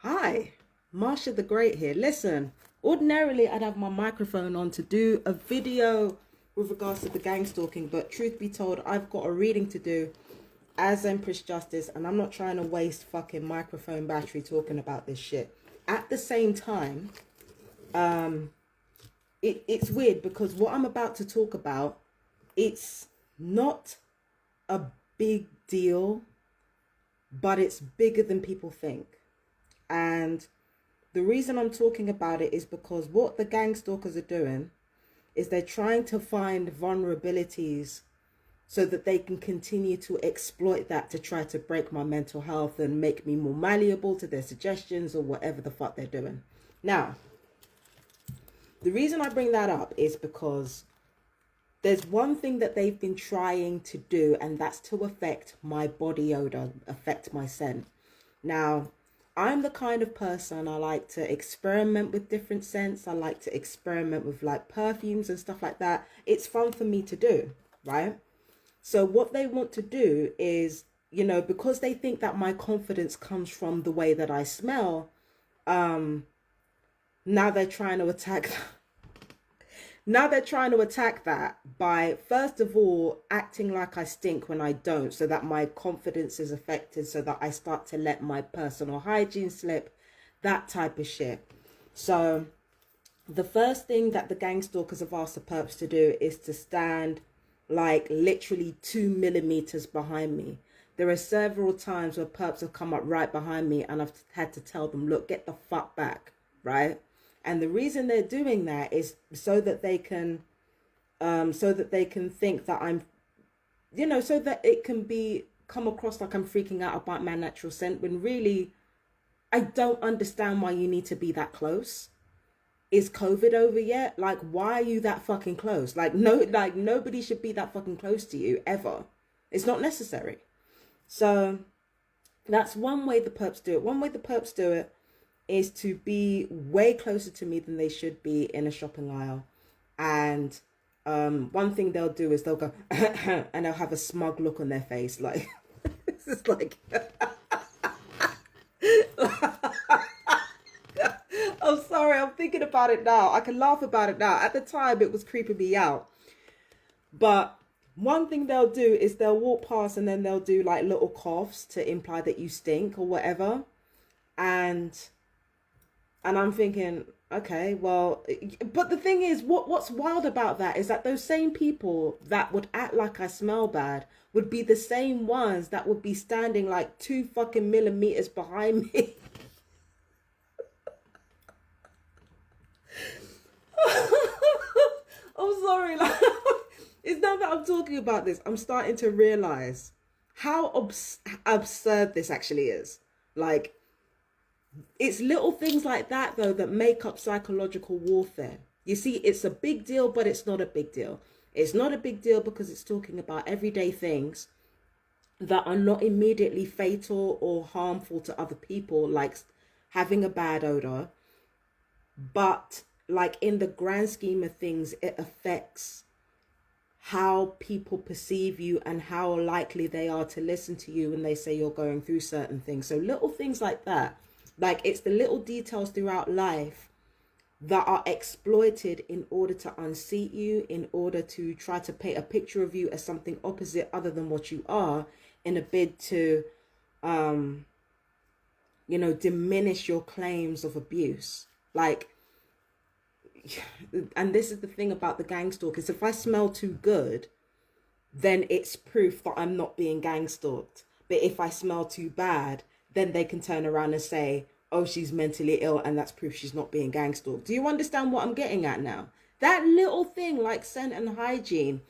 Hi, Marsha the Great here. Listen, ordinarily I'd have my microphone on to do a video with regards to the gang stalking, but truth be told, I've got a reading to do as Empress Justice, and I'm not trying to waste fucking microphone battery talking about this shit. At the same time, it's weird because what I'm about to talk about, it's not a big deal, but it's bigger than people think. And the reason I'm talking about it is because what the gang stalkers are doing is they're trying to find vulnerabilities so that they can continue to exploit that to try to break my mental health and make me more malleable to their suggestions or whatever the fuck they're doing. Now, the reason I bring that up is because there's one thing that they've been trying to do, and that's to affect my body odor, affect my scent. Now, I'm the kind of person, I like to experiment with different scents. I like to experiment with like perfumes and stuff like that. It's fun for me to do, right? So what they want to do is, because they think that my confidence comes from the way that I smell, now they're trying to attack Now they're trying to attack that by, first of all, acting like I stink when I don't, so that my confidence is affected, so that I start to let my personal hygiene slip, that type of shit. So the first thing that the gang stalkers have asked the perps to do is to stand like literally 2 millimeters behind me. There are several times where perps have come up right behind me and I've had to tell them, look, get the fuck back, right? And the reason they're doing that is so that they can think that I'm, so that it can come across like I'm freaking out about my natural scent, when really I don't understand why you need to be that close. Is COVID over yet? Like, why are you that fucking close? Like, nobody should be that fucking close to you ever. It's not necessary. So that's one way the perps do it. One way the perps do it is to be way closer to me than they should be in a shopping aisle. And one thing they'll do is they'll go and they'll have a smug look on their face, like it's just like I'm sorry, I'm thinking about it now. I can laugh about it now. At the time it was creeping me out. But one thing they'll do is they'll walk past and then they'll do like little coughs to imply that you stink or whatever. And I'm thinking, okay, well, but the thing is, what's wild about that is that those same people that would act like I smell bad would be the same ones that would be standing like 2 fucking millimeters behind me. I'm sorry, like, it's not that I'm talking about this. I'm starting to realize how absurd this actually is. Like, it's little things like that, though, that make up psychological warfare. You see, it's a big deal, but it's not a big deal. It's not a big deal because it's talking about everyday things that are not immediately fatal or harmful to other people, like having a bad odor. But like in the grand scheme of things, it affects how people perceive you and how likely they are to listen to you when they say you're going through certain things. So little things like that. Like, it's the little details throughout life that are exploited in order to unseat you, in order to try to paint a picture of you as something opposite other than what you are, in a bid to, diminish your claims of abuse. Like, and this is the thing about the gang stalkers. If I smell too good, then it's proof that I'm not being gang stalked. But if I smell too bad, then they can turn around and say, oh, she's mentally ill, and that's proof she's not being gang stalked. Do you understand what I'm getting at now? That little thing like scent and hygiene,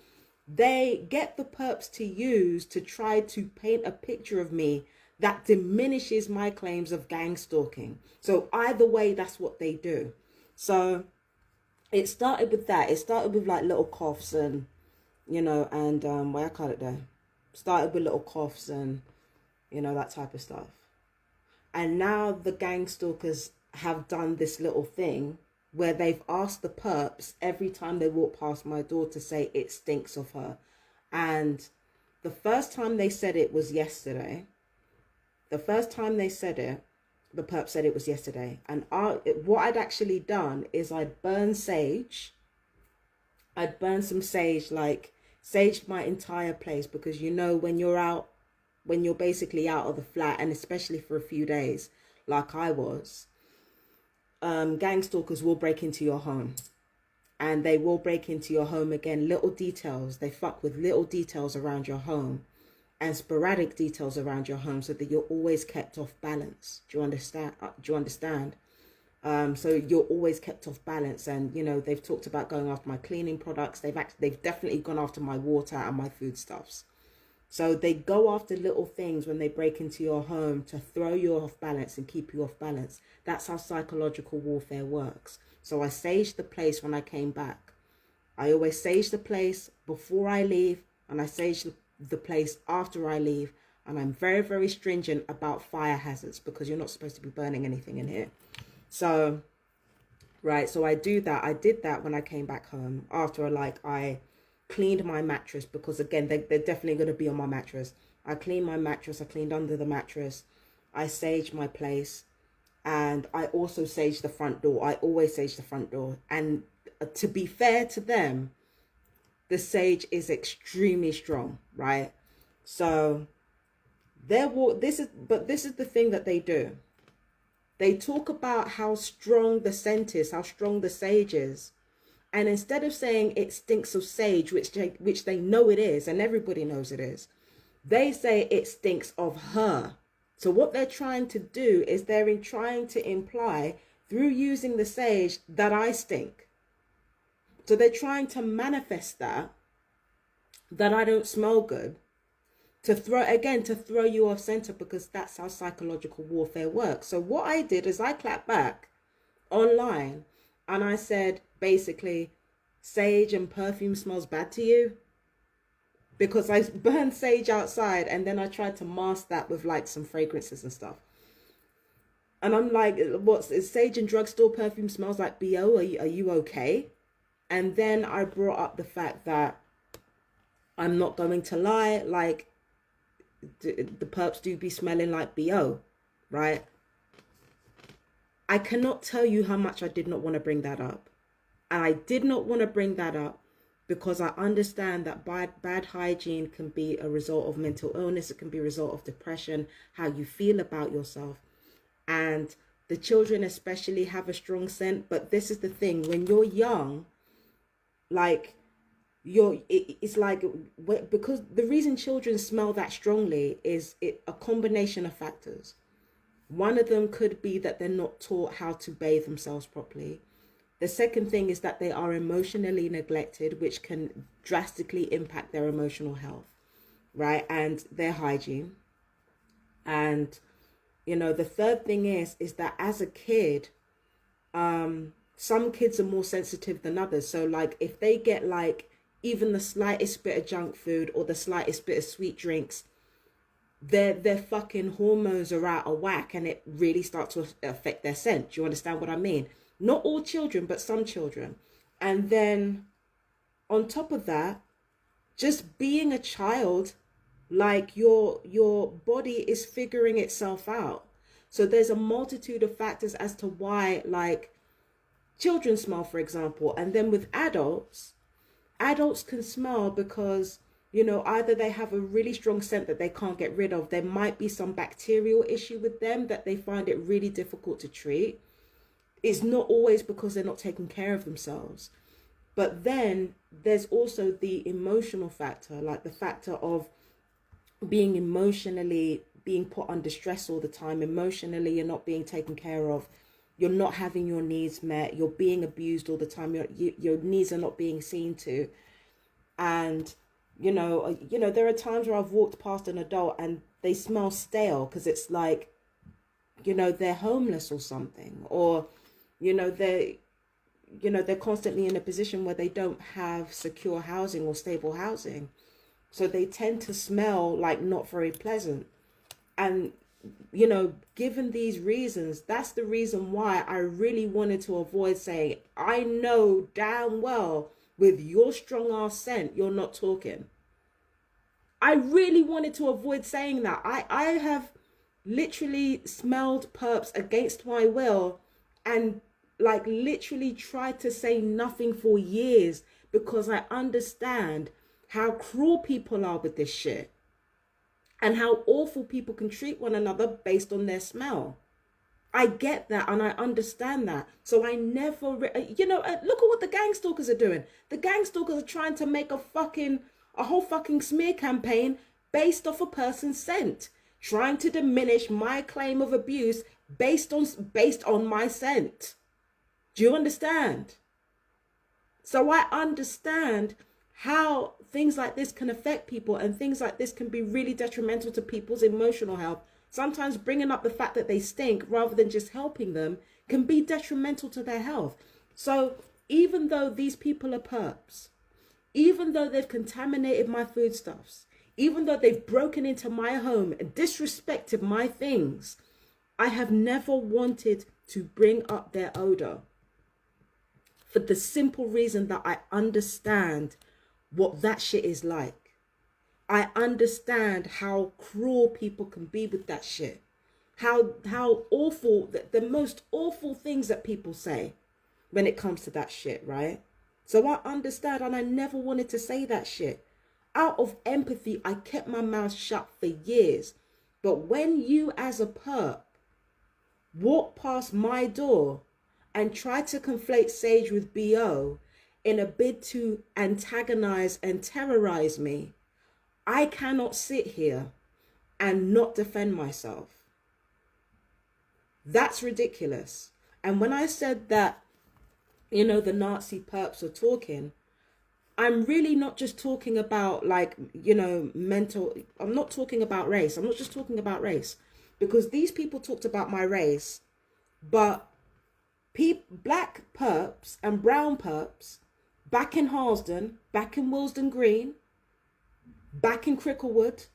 they get the perps to use to try to paint a picture of me that diminishes my claims of gang stalking. So either way, that's what they do. So it started with that. It started with like little coughs and, what I call it there. Started with little coughs and, that type of stuff. And now the gang stalkers have done this little thing where they've asked the perps every time they walk past my door to say it stinks of her. And the first time they said it was yesterday. The first time they said it The perp said it was yesterday. And what I'd actually done is I'd burned some sage, like saged my entire place, because you know, when you're basically out of the flat, and especially for a few days, like I was, gang stalkers will break into your home. And they will break into your home again. Little details. They fuck with little details around your home and sporadic details around your home, so that you're always kept off balance. Do you understand? So you're always kept off balance. And, you know, they've talked about going after my cleaning products. They've definitely gone after my water and my foodstuffs. So they go after little things when they break into your home to throw you off balance and keep you off balance. That's how psychological warfare works. So I saged the place when I came back. I always sage the place before I leave, and I sage the place after I leave. And I'm very, very stringent about fire hazards, because you're not supposed to be burning anything in here. So, right, so I do that. I did that when I came back home after I cleaned my mattress, because again, they're definitely going to be on my mattress. I cleaned my mattress. I cleaned under the mattress. I saged my place. And I also sage the front door. I always sage the front door. And to be fair to them, the sage is extremely strong, right? So this is the thing that they do. They talk about how strong the scent is, how strong the sage is. And instead of saying it stinks of sage, which they know it is, and everybody knows it is, they say it stinks of her. So what they're trying to do is they're trying to imply, through using the sage, that I stink. So they're trying to manifest that I don't smell good, to throw you off center, because that's how psychological warfare works. So what I did is I clapped back online and I said, basically, sage and perfume smells bad to you? Because I burned sage outside, and then I tried to mask that with like some fragrances and stuff. And I'm like, is sage and drugstore perfume smells like BO? Are you okay? And then I brought up the fact that I'm not going to lie, like the perps do be smelling like BO, right? I cannot tell you how much I did not want to bring that up. And I did not want to bring that up because I understand that bad hygiene can be a result of mental illness. It can be a result of depression, how you feel about yourself. And the children especially have a strong scent. But this is the thing, when you're young, like it's like, because the reason children smell that strongly is a combination of factors. One of them could be that they're not taught how to bathe themselves properly. The second thing is that they are emotionally neglected, which can drastically impact their emotional health, right? And their hygiene. And, you know, the third thing is that as a kid, some kids are more sensitive than others. So like if they get like even the slightest bit of junk food or the slightest bit of sweet drinks, their fucking hormones are out of whack, and it really starts to affect their scent. Do you understand what I mean? Not all children, but some children. And then on top of that, just being a child, like your body is figuring itself out. So there's a multitude of factors as to why, like, children smell, for example. And then with adults can smell because, you know, either they have a really strong scent that they can't get rid of. There might be some bacterial issue with them that they find it really difficult to treat. It's not always because they're not taking care of themselves. But then there's also the emotional factor, like the factor of being put under stress all the time. Emotionally, you're not being taken care of. You're not having your needs met. You're being abused all the time. Your needs are not being seen to. And, you know, there are times where I've walked past an adult and they smell stale because it's like, you know, they're homeless or something, or, they're constantly in a position where they don't have secure housing or stable housing. So they tend to smell like not very pleasant. And, you know, given these reasons, that's the reason why I really wanted to avoid saying, I know damn well with your strong ass scent, you're not talking. I really wanted to avoid saying that. I have literally smelled perps against my will, and like literally tried to say nothing for years because I understand how cruel people are with this shit and how awful people can treat one another based on their smell. I get that and I understand that. So I never, look at what the gang stalkers are doing. The gang stalkers are trying to make a whole fucking smear campaign based off a person's scent, trying to diminish my claim of abuse based on my scent. Do you understand? So I understand how things like this can affect people, and things like this can be really detrimental to people's emotional health. Sometimes bringing up the fact that they stink rather than just helping them can be detrimental to their health. So even though these people are perps, even though they've contaminated my foodstuffs, even though they've broken into my home and disrespected my things, I have never wanted to bring up their odor, for the simple reason that I understand what that shit is like. I understand how cruel people can be with that shit. How awful, the most awful things that people say when it comes to that shit, right? So I understand, and I never wanted to say that shit. Out of empathy, I kept my mouth shut for years. But when you as a perp walk past my door and try to conflate Sage with BO in a bid to antagonize and terrorize me, I cannot sit here and not defend myself. That's ridiculous. And when I said that, the Nazi perps are talking, I'm really not just talking about mental, I'm not talking about race. I'm not just talking about race, because these people talked about my race, but black perps and brown perps back in Harlesden, back in Willesden Green, back in Cricklewood,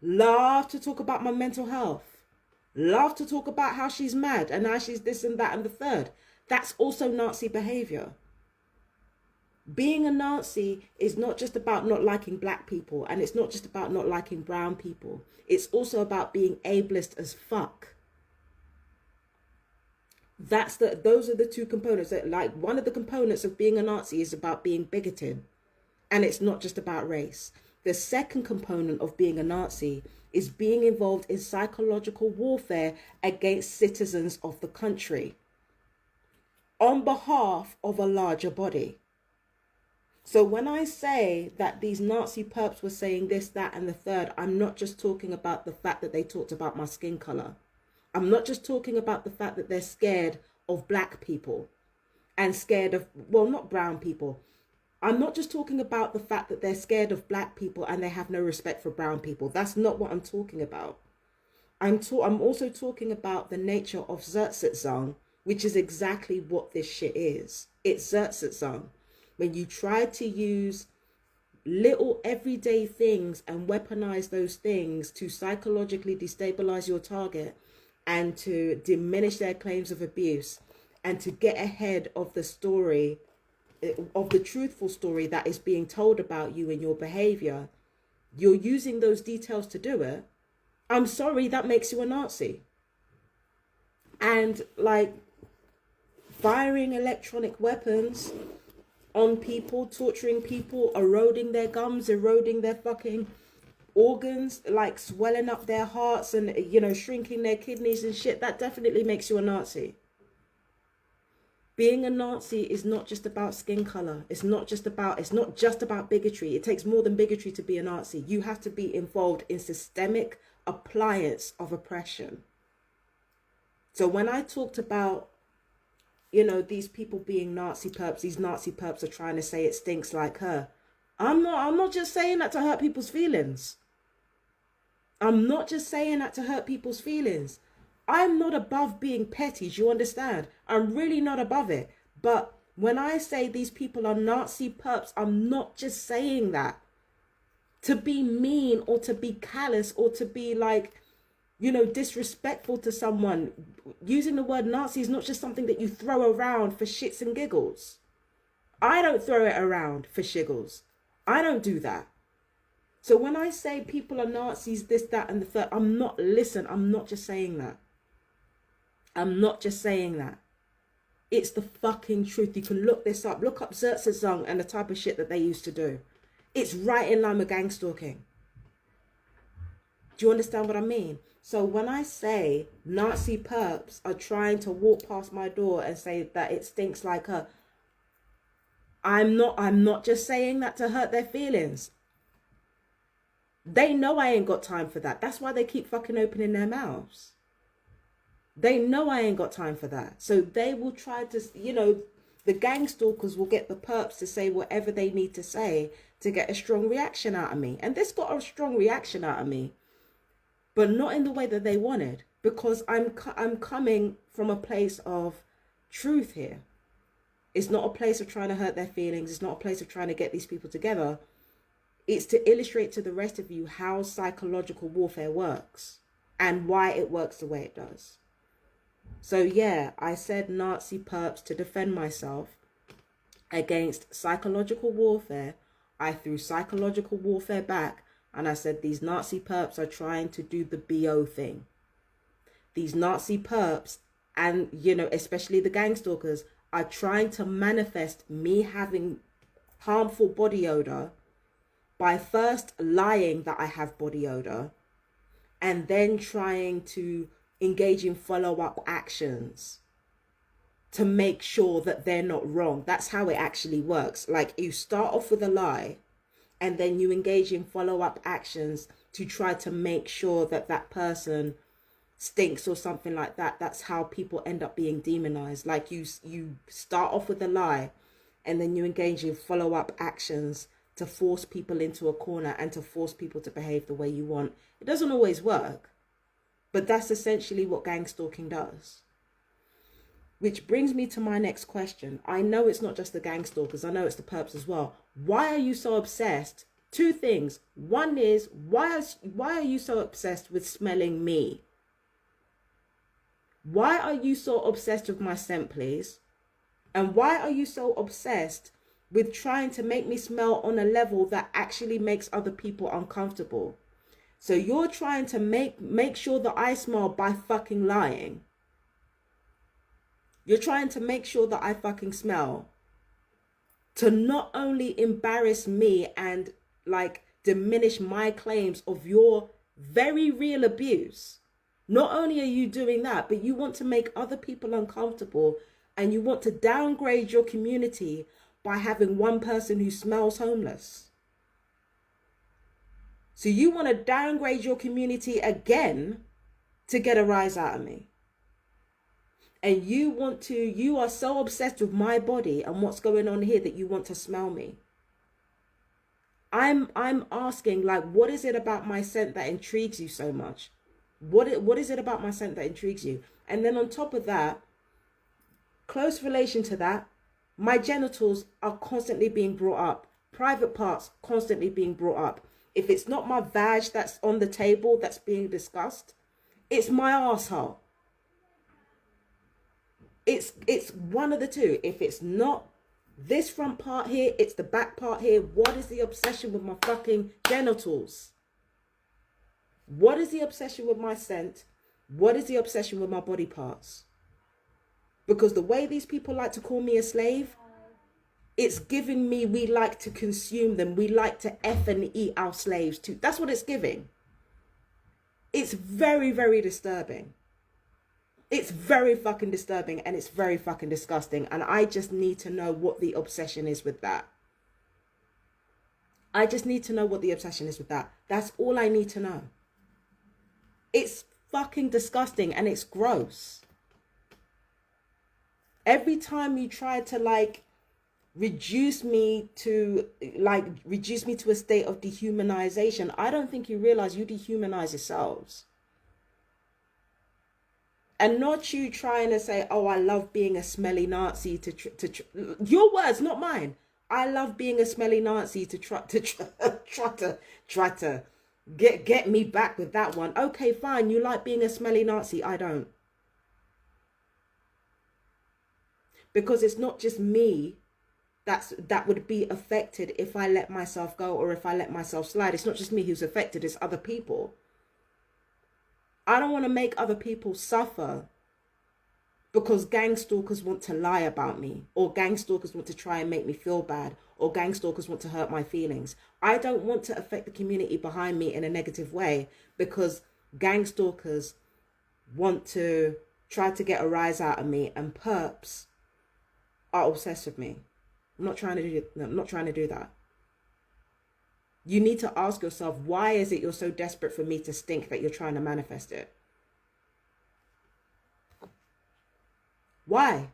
love to talk about my mental health, love to talk about how she's mad and how she's this and that and the third. That's also Nazi behavior. Being a Nazi is not just about not liking black people, and it's not just about not liking brown people. It's also about being ableist as fuck. Those are the two components. Like, one of the components of being a Nazi is about being bigoted, and it's not just about race. The second component of being a Nazi is being involved in psychological warfare against citizens of the country on behalf of a larger body. So when I say that these Nazi perps were saying this, that, and the third, I'm not just talking about the fact that they talked about my skin color. I'm not just talking about the fact that they're scared of black people and scared of, not brown people. I'm not just talking about the fact that they're scared of black people and they have no respect for brown people. That's not what I'm talking about. I'm also talking about the nature of Zertsitzung, which is exactly what this shit is. It's Zertsitzung. When you try to use little everyday things and weaponize those things to psychologically destabilize your target and to diminish their claims of abuse and to get ahead of the story, of the truthful story that is being told about you and your behavior, you're using those details to do it. I'm sorry, that makes you a Nazi. And like firing electronic weapons on people, torturing people, eroding their gums, eroding their fucking organs, like swelling up their hearts and, shrinking their kidneys and shit, that definitely makes you a Nazi. Being a Nazi is not just about skin color. It's not just about bigotry. It takes more than bigotry to be a Nazi. You have to be involved in systemic appliance of oppression. So when I talked about, these people being Nazi perps, these Nazi perps are trying to say it stinks like her. I'm not just saying that to hurt people's feelings. I'm not just saying that to hurt people's feelings. I'm not above being petty, do you understand? I'm really not above it. But when I say these people are Nazi perps, I'm not just saying that to be mean or to be callous or to be like, disrespectful to someone. Using the word Nazi is not just something that you throw around for shits and giggles. I don't throw it around for shiggles. I don't do that. So when I say people are Nazis, this, that, and the third, I'm not just saying that. I'm not just saying that. It's the fucking truth. You can look this up. Look up Zertzazung and the type of shit that they used to do. It's right in line with gangstalking. Do you understand what I mean? So when I say Nazi perps are trying to walk past my door and say that it stinks like her, I'm not just saying that to hurt their feelings. They know I ain't got time for that. That's why they keep fucking opening their mouths. They know I ain't got time for that. So they will try to, you know, the gang stalkers will get the perps to say whatever they need to say to get a strong reaction out of me. And this got a strong reaction out of me, but not in the way that they wanted, because I'm coming from a place of truth here. It's not a place of trying to hurt their feelings. It's not a place of trying to get these people together. It's to illustrate to the rest of you how psychological warfare works and why it works the way it does. So yeah, I said Nazi perps to defend myself against psychological warfare. I threw psychological warfare back, and I said these Nazi perps are trying to do the BO thing. These Nazi perps, and you know, especially the gang stalkers, are trying to manifest me having harmful body odor by first lying that I have body odor, and then trying to engage in follow-up actions to make sure that they're not wrong. That's how it actually works. Like, you start off with a lie, and then you engage in follow-up actions to try to make sure that that person stinks or something like that. That's how people end up being demonized. Like, you start off with a lie, and then you engage in follow-up actions to force people into a corner and to force people to behave the way you want. It doesn't always work, but that's essentially what gang stalking does. Which brings me to my next question. I know it's not just the gang stalkers. I know it's the perps as well. Why are you so obsessed? Two things. One is, why are you so obsessed with smelling me? Why are you so obsessed with my scent, please? And why are you so obsessed with trying to make me smell on a level that actually makes other people uncomfortable? So you're trying to make sure that I smell by fucking lying. You're trying to make sure that I fucking smell to not only embarrass me and like diminish my claims of your very real abuse. Not only are you doing that, but you want to make other people uncomfortable, and you want to downgrade your community by having one person who smells homeless. So you want to downgrade your community again to get a rise out of me. And you are so obsessed with my body and what's going on here that you want to smell me. I'm asking, like, what is it about my scent that intrigues you so much? What is it about my scent that intrigues you? And then on top of that, close relation to that, my genitals are constantly being brought up. Private parts constantly being brought up. If it's not my vag that's on the table that's being discussed, it's my asshole. It's one of the two. If it's not this front part here, it's the back part here. What is the obsession with my fucking genitals? What is the obsession with my scent? What is the obsession with my body parts? Because the way these people like to call me a slave, it's giving me, we like to consume them. We like to F and eat our slaves too. That's what it's giving. It's very, very disturbing. It's very fucking disturbing, and it's very fucking disgusting. And I just need to know what the obsession is with that. I just need to know what the obsession is with that. That's all I need to know. It's fucking disgusting, and it's gross. Every time you try to like reduce me to a state of dehumanization, I don't think you realize you dehumanize yourselves. And not you trying to say, oh, I love being a smelly Nazi your words, not mine. I love being a smelly Nazi to try to get me back with that one. Okay, fine. You like being a smelly Nazi. I don't. Because it's not just me that would be affected if I let myself go or if I let myself slide. It's not just me who's affected, it's other people. I don't want to make other people suffer because gang stalkers want to lie about me, or gang stalkers want to try and make me feel bad, or gang stalkers want to hurt my feelings. I don't want to affect the community behind me in a negative way because gang stalkers want to try to get a rise out of me, and perps are obsessed with me. I'm not trying to do that. You need to ask yourself, why is it you're so desperate for me to stink that you're trying to manifest it? Why?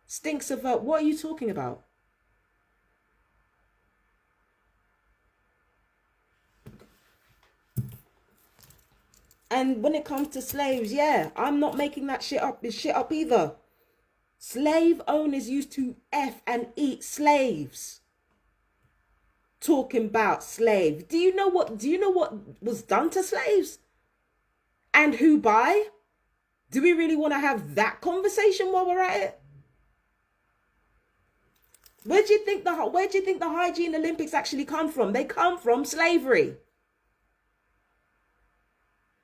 Stinks of what are you talking about? And when it comes to slaves, yeah, I'm not making that shit up either. Slave owners used to F and eat slaves. Talking about slaves. Do you know what was done to slaves? And who by? Do we really want to have that conversation while we're at it? Where do you think the Hygiene Olympics actually come from? They come from slavery.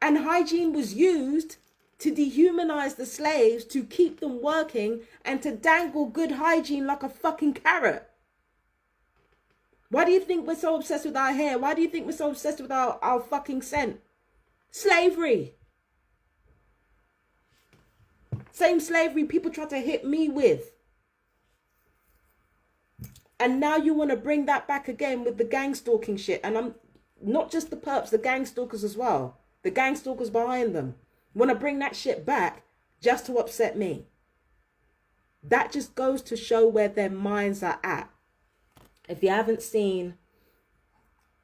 And hygiene was used to dehumanize the slaves, to keep them working, and to dangle good hygiene like a fucking carrot. Why do you think we're so obsessed with our hair? Why do you think we're so obsessed with our fucking scent? Slavery. Same slavery people try to hit me with. And now you want to bring that back again with the gang stalking shit. And I'm not just the perps, the gang stalkers as well. The gang stalkers behind them want to bring that shit back just to upset me. That just goes to show where their minds are at. If you haven't seen,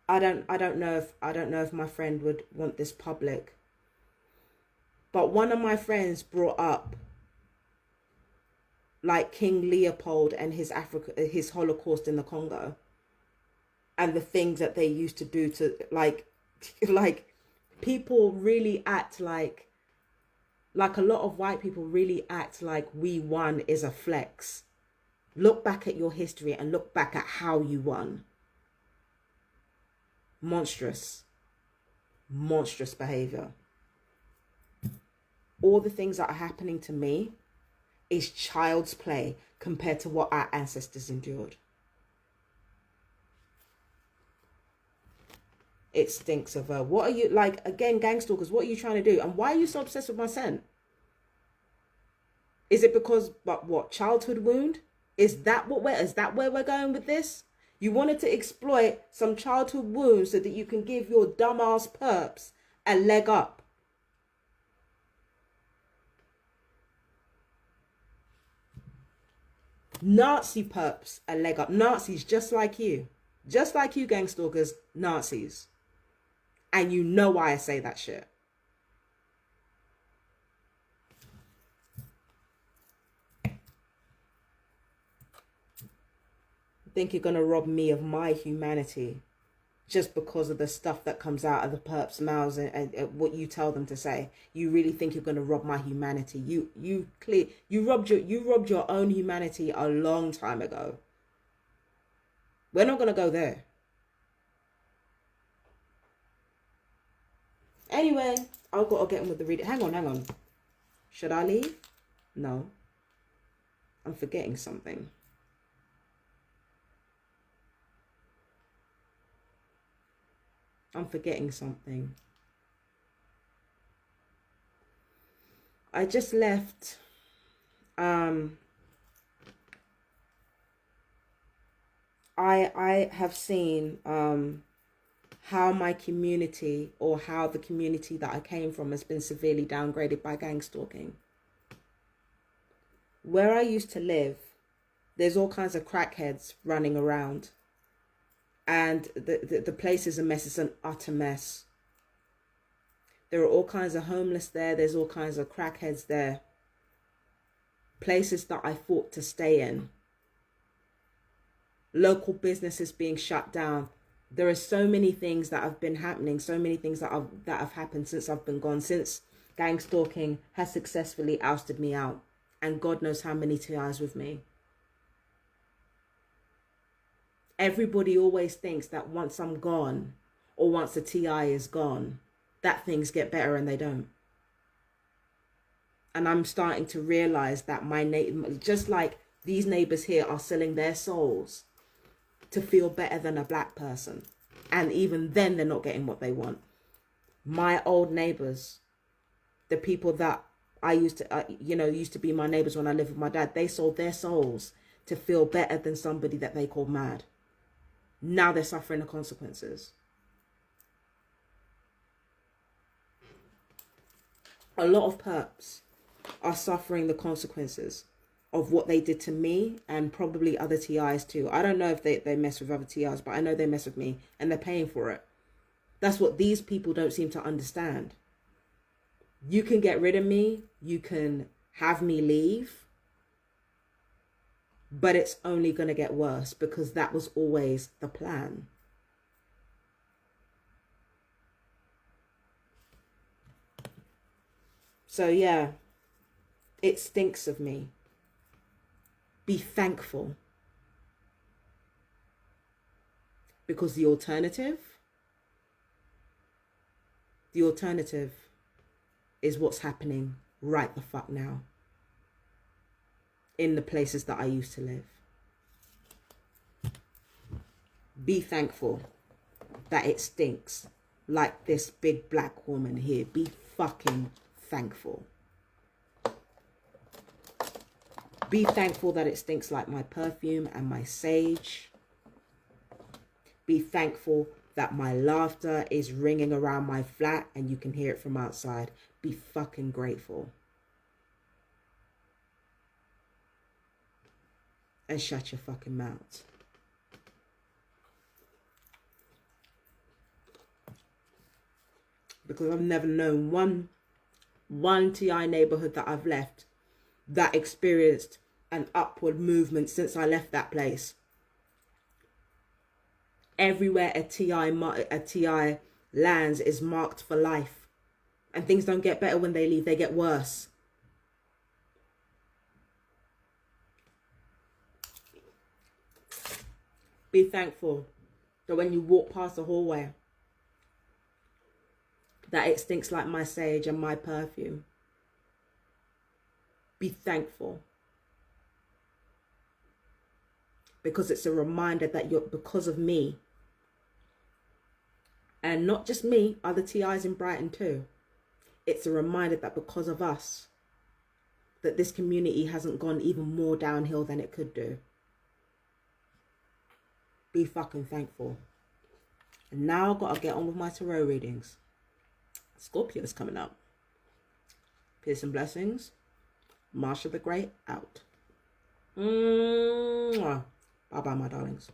I don't know if my friend would want this public, but one of my friends brought up like King Leopold and his Holocaust in the Congo, and the things that they used to do to like people really act like a lot of white people really act like we won is a flex. Look back at your history and look back at how you won. Monstrous behavior. All the things that are happening to me is child's play compared to what our ancestors endured. It stinks of her. What are you, like, again, gang stalkers, what are you trying to do? And why are you so obsessed with my scent? Is it because, what, childhood wound? Is that where we're going with this? You wanted to exploit some childhood wounds so that you can give your dumbass perps a leg up. Nazi perps a leg up. Nazis just like you. Just like you, gang stalkers, Nazis. And you know why I say that shit. Think you're going to rob me of my humanity just because of the stuff that comes out of the perps' mouths and what you tell them to say. You really think you're going to rob my humanity? You robbed your own humanity a long time ago. We're not going to go there. Anyway, I've got to get on with the reading. Hang on. Should I leave? No. I'm forgetting something. I just left I have seen how my community, or how the community that I came from, has been severely downgraded by gang stalking. Where I used to live, there's all kinds of crackheads running around. And the place is a mess. It's an utter mess. There are all kinds of homeless there. There's all kinds of crackheads there. Places that I fought to stay in. Local businesses being shut down. There are so many things that have been happening. So many things that have happened since I've been gone. Since gang stalking has successfully ousted me out. and God knows how many TIs with me. Everybody always thinks that once I'm gone, or once the TI is gone, that things get better, and they don't. And I'm starting to realize that just like these neighbors here are selling their souls to feel better than a black person. And even then, they're not getting what they want. My old neighbors, the people that I used to be my neighbors when I lived with my dad, they sold their souls to feel better than somebody that they called mad. Now they're suffering the consequences. A lot of perps are suffering the consequences of what they did to me, and probably other TIs too. I don't know if they mess with other TIs, but I know they mess with me, and they're paying for it. That's what these people don't seem to understand. You can get rid of me, you can have me leave, but it's only going to get worse, because that was always the plan. So yeah, it stinks of me. Be thankful. Because the alternative is what's happening right the fuck now in the places that I used to live. Be thankful that it stinks like this big black woman here. Be fucking thankful. Be thankful that it stinks like my perfume and my sage. Be thankful that my laughter is ringing around my flat and you can hear it from outside. Be fucking grateful. And shut your fucking mouth. Because I've never known one TI neighborhood that I've left that experienced an upward movement since I left that place. Everywhere a TI lands is marked for life. And things don't get better when they leave, they get worse. Be thankful that when you walk past the hallway, that it stinks like my sage and my perfume. Be thankful. Because it's a reminder that you're, because of me, and not just me, other TIs in Brighton too, it's a reminder that because of us, that this community hasn't gone even more downhill than it could do. Be fucking thankful. And now I've got to get on with my tarot readings. Scorpio's coming up. Peace and blessings. Marsha the Great out. Bye bye, my darlings.